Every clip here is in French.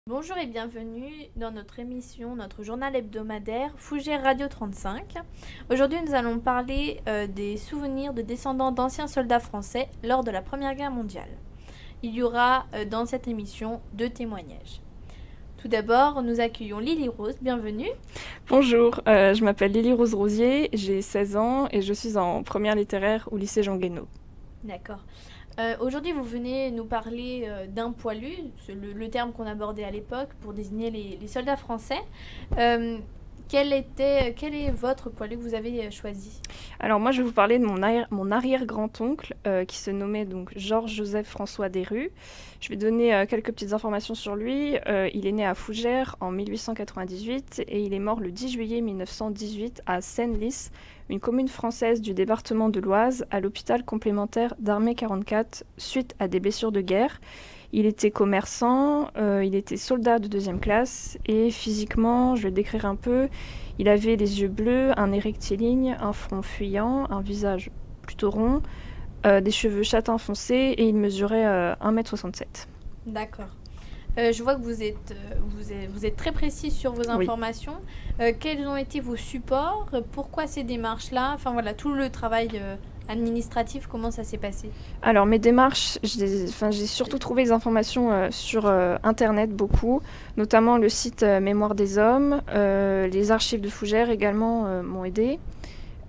Bonjour et bienvenue dans notre émission, notre journal hebdomadaire Fougères Radio 35. Aujourd'hui, nous allons parler des souvenirs de descendants d'anciens soldats français lors de la Première Guerre mondiale. Il y aura dans cette émission 2 témoignages. Tout d'abord, nous accueillons Lily Rose, bienvenue. Bonjour, je m'appelle Lily Rose Rosier, j'ai 16 ans et je suis en première littéraire au lycée Jean Guénot. D'accord. Aujourd'hui, vous venez nous parler d'un poilu, c'est le terme qu'on abordait à l'époque pour désigner les soldats français. Quel est votre poilu que vous avez choisi ? Alors moi je vais vous parler de mon arrière-grand-oncle qui se nommait donc Georges-Joseph François Desrues. Je vais donner quelques petites informations sur lui. Il est né à Fougères en 1898 et il est mort le 10 juillet 1918 à Senlis, une commune française du département de l'Oise, à l'hôpital complémentaire d'Armée 44 suite à des blessures de guerre. Il était commerçant, il était soldat de 2e classe et physiquement, je vais le décrire un peu, il avait les yeux bleus, un nez rectiligne, un front fuyant, un visage plutôt rond, des cheveux châtain foncé et il mesurait 1,67 m. D'accord. Je vois que vous êtes très précis sur vos informations. Oui. Quels ont été vos supports ? Pourquoi ces démarches-là ? Enfin voilà, tout le travail administratif, comment ça s'est passé ? Alors mes démarches, j'ai surtout trouvé les informations sur Internet beaucoup, notamment le site Mémoire des Hommes, les archives de Fougères également m'ont aidé.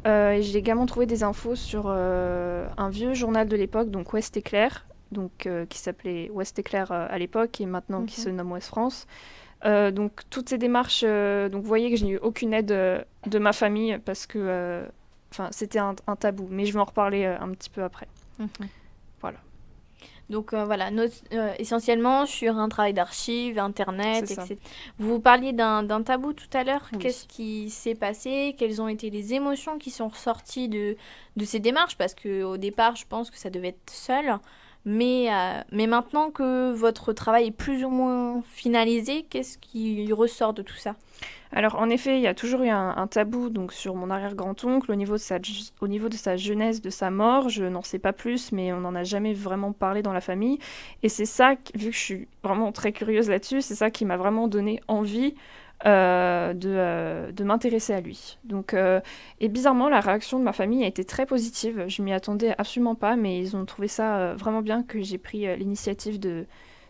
Et j'ai également trouvé des infos sur un vieux journal de l'époque, donc Ouest Éclair, qui s'appelait Ouest Éclair à l'époque et maintenant qui se nomme Ouest France. Donc toutes ces démarches, donc vous voyez que je n'ai eu aucune aide de ma famille parce que c'était un tabou, mais je vais en reparler un petit peu après. Voilà. Donc voilà, essentiellement sur un travail d'archives, Internet, etc. Vous parliez d'un tabou tout à l'heure. Oui. Qu'est-ce qui s'est passé ? Quelles ont été les émotions qui sont ressorties de ces démarches ? Parce qu'au départ, je pense que ça devait être seul. Mais maintenant que votre travail est plus ou moins finalisé, qu'est-ce qui ressort de tout ça ? Alors en effet, il y a toujours eu un tabou donc, sur mon arrière-grand-oncle au niveau de sa jeunesse, de sa mort. Je n'en sais pas plus, mais on n'en a jamais vraiment parlé dans la famille. Et c'est ça, vu que je suis vraiment très curieuse là-dessus, c'est ça qui m'a vraiment donné envie de m'intéresser à lui. Donc, et bizarrement, la réaction de ma famille a été très positive. Je m'y attendais absolument pas, mais ils ont trouvé ça vraiment bien que j'ai pris l'initiative de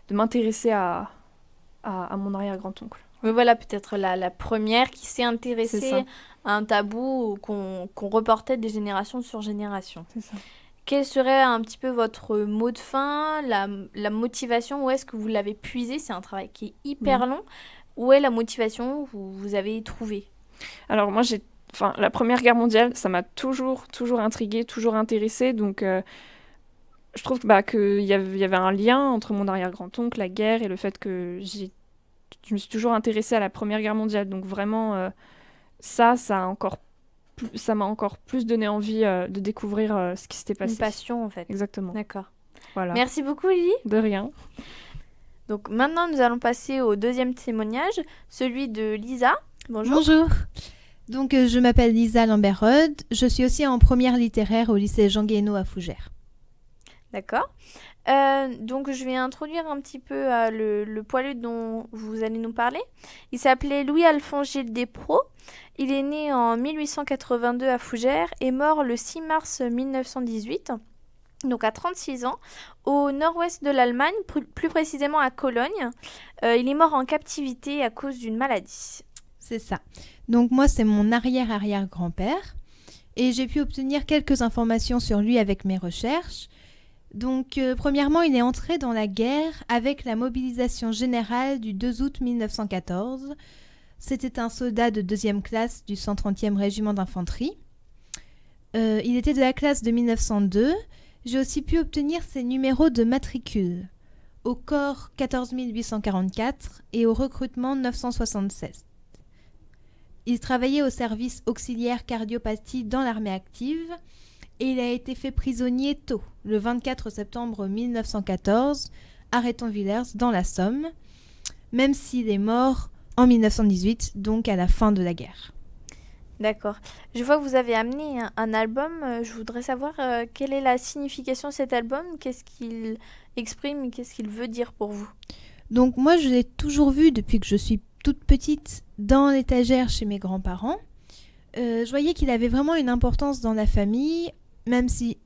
m'intéresser à mon arrière-grand-oncle. Mais voilà, peut-être la première qui s'est intéressée à un tabou qu'on reportait des générations sur génération. C'est ça. Quel serait un petit peu votre mot de fin, la motivation ? Où est-ce que vous l'avez puisé ? C'est un travail qui est hyper long. Où est la motivation que vous avez trouvée ? Alors moi, la Première Guerre mondiale, ça m'a toujours intriguée, toujours intéressée. Donc je trouve qu'il y avait un lien entre mon arrière-grand-oncle, la guerre et le fait que je me suis toujours intéressée à la Première Guerre mondiale. Donc vraiment, ça m'a encore plus donné envie de découvrir ce qui s'était passé. Une passion en fait. Exactement. D'accord. Voilà. Merci beaucoup Lily. De rien. Donc maintenant, nous allons passer au deuxième témoignage, celui de Lisa. Bonjour. Bonjour. Donc je m'appelle Lisa Lambert-Rode. Je suis aussi en première littéraire au lycée Jean Guénot à Fougères. D'accord. Donc je vais introduire un petit peu le poilu dont vous allez nous parler. Il s'appelait Louis-Alphonse Gilles Despreaux. Il est né en 1882 à Fougères et mort le 6 mars 1918, donc à 36 ans, au nord-ouest de l'Allemagne, plus précisément à Cologne. Il est mort en captivité à cause d'une maladie. C'est ça. Donc moi, c'est mon arrière-arrière-grand-père et j'ai pu obtenir quelques informations sur lui avec mes recherches. Donc, premièrement, il est entré dans la guerre avec la mobilisation générale du 2 août 1914. C'était un soldat de 2e classe du 130e régiment d'infanterie. Il était de la classe de 1902. J'ai aussi pu obtenir ses numéros de matricule au corps 14 844 et au recrutement 976. Il travaillait au service auxiliaire cardiopathie dans l'armée active. Et il a été fait prisonnier tôt, le 24 septembre 1914, à Réton-Villers, dans la Somme, même s'il est mort en 1918, donc à la fin de la guerre. D'accord. Je vois que vous avez amené un album. Je voudrais savoir quelle est la signification de cet album, qu'est-ce qu'il exprime et qu'est-ce qu'il veut dire pour vous ? Donc moi, je l'ai toujours vu depuis que je suis toute petite dans l'étagère chez mes grands-parents. Je voyais qu'il avait vraiment une importance dans la famille, même si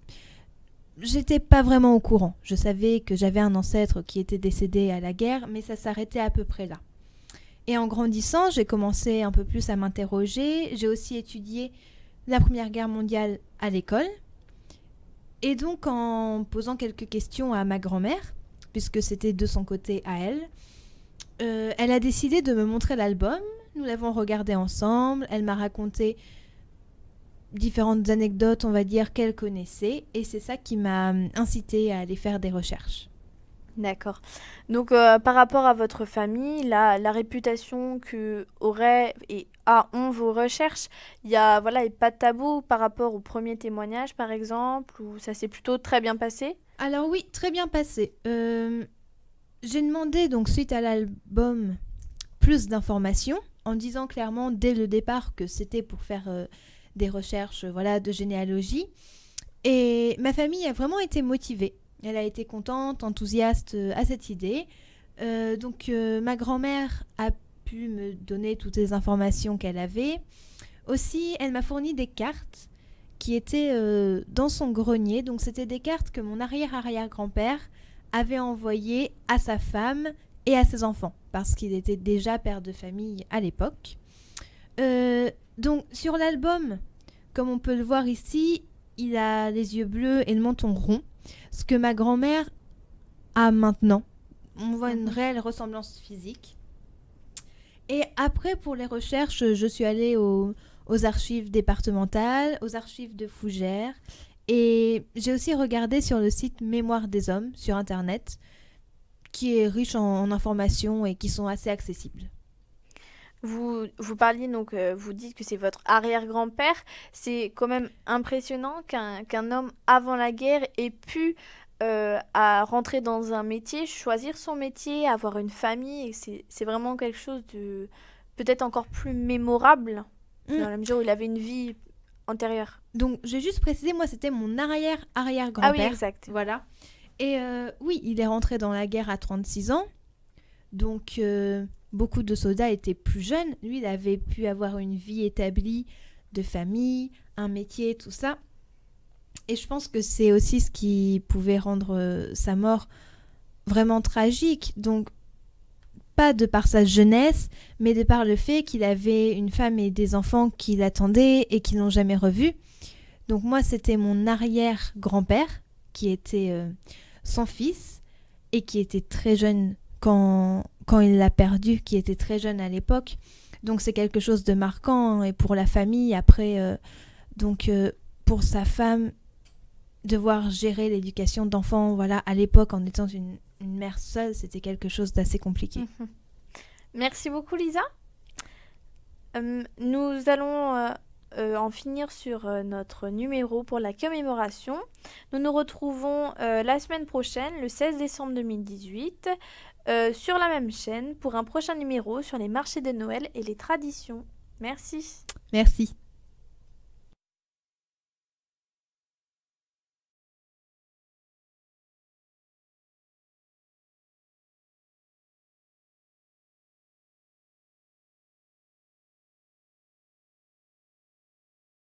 j'étais pas vraiment au courant. Je savais que j'avais un ancêtre qui était décédé à la guerre, mais ça s'arrêtait à peu près là. Et en grandissant, j'ai commencé un peu plus à m'interroger. J'ai aussi étudié la Première Guerre mondiale à l'école. Et donc, en posant quelques questions à ma grand-mère, puisque c'était de son côté à elle, elle a décidé de me montrer l'album. Nous l'avons regardé ensemble. Elle m'a raconté différentes anecdotes, on va dire, qu'elle connaissait. Et c'est ça qui m'a incité à aller faire des recherches. D'accord. Donc, par rapport à votre famille, la réputation que auraient et ont vos recherches, il y a pas de tabou par rapport au premier témoignage, par exemple, où ça s'est plutôt très bien passé? Alors oui, très bien passé. J'ai demandé, donc suite à l'album, plus d'informations, en disant clairement dès le départ que c'était pour faire des recherches de généalogie. Et ma famille a vraiment été motivée. Elle a été contente, enthousiaste à cette idée. Donc ma grand-mère a pu me donner toutes les informations qu'elle avait. Aussi, elle m'a fourni des cartes qui étaient dans son grenier. Donc c'était des cartes que mon arrière-arrière-grand-père avait envoyées à sa femme et à ses enfants, parce qu'il était déjà père de famille à l'époque. Donc sur l'album, comme on peut le voir ici, il a les yeux bleus et le menton rond, ce que ma grand-mère a maintenant. On voit une réelle ressemblance physique. Et après, pour les recherches, je suis allée aux archives départementales, aux archives de Fougères, et j'ai aussi regardé sur le site Mémoire des Hommes sur Internet, qui est riche en informations et qui sont assez accessibles. Vous parliez donc, vous dites que c'est votre arrière-grand-père. C'est quand même impressionnant qu'un homme avant la guerre ait pu à rentrer dans un métier, choisir son métier, avoir une famille. Et c'est vraiment quelque chose de peut-être encore plus mémorable dans la mesure où il avait une vie antérieure. Donc, j'ai juste précisé, moi, c'était mon arrière-arrière-grand-père. Ah oui, exact. Voilà. Et oui, il est rentré dans la guerre à 36 ans. Donc, beaucoup de soldats étaient plus jeunes. Lui, il avait pu avoir une vie établie de famille, un métier, tout ça. Et je pense que c'est aussi ce qui pouvait rendre sa mort vraiment tragique. Donc, pas de par sa jeunesse, mais de par le fait qu'il avait une femme et des enfants qui l'attendaient et qui l'ont jamais revu. Donc moi, c'était mon arrière-grand-père qui était son fils et qui était très jeune quand il l'a perdu, qui était très jeune à l'époque. Donc c'est quelque chose de marquant. Et pour la famille, après, pour sa femme, devoir gérer l'éducation d'enfants, à l'époque, en étant une mère seule, c'était quelque chose d'assez compliqué. Merci beaucoup, Lisa. Nous allons en finir sur notre numéro pour la commémoration. Nous nous retrouvons la semaine prochaine, le 16 décembre 2018, sur la même chaîne pour un prochain numéro sur les marchés de Noël et les traditions. Merci. Merci.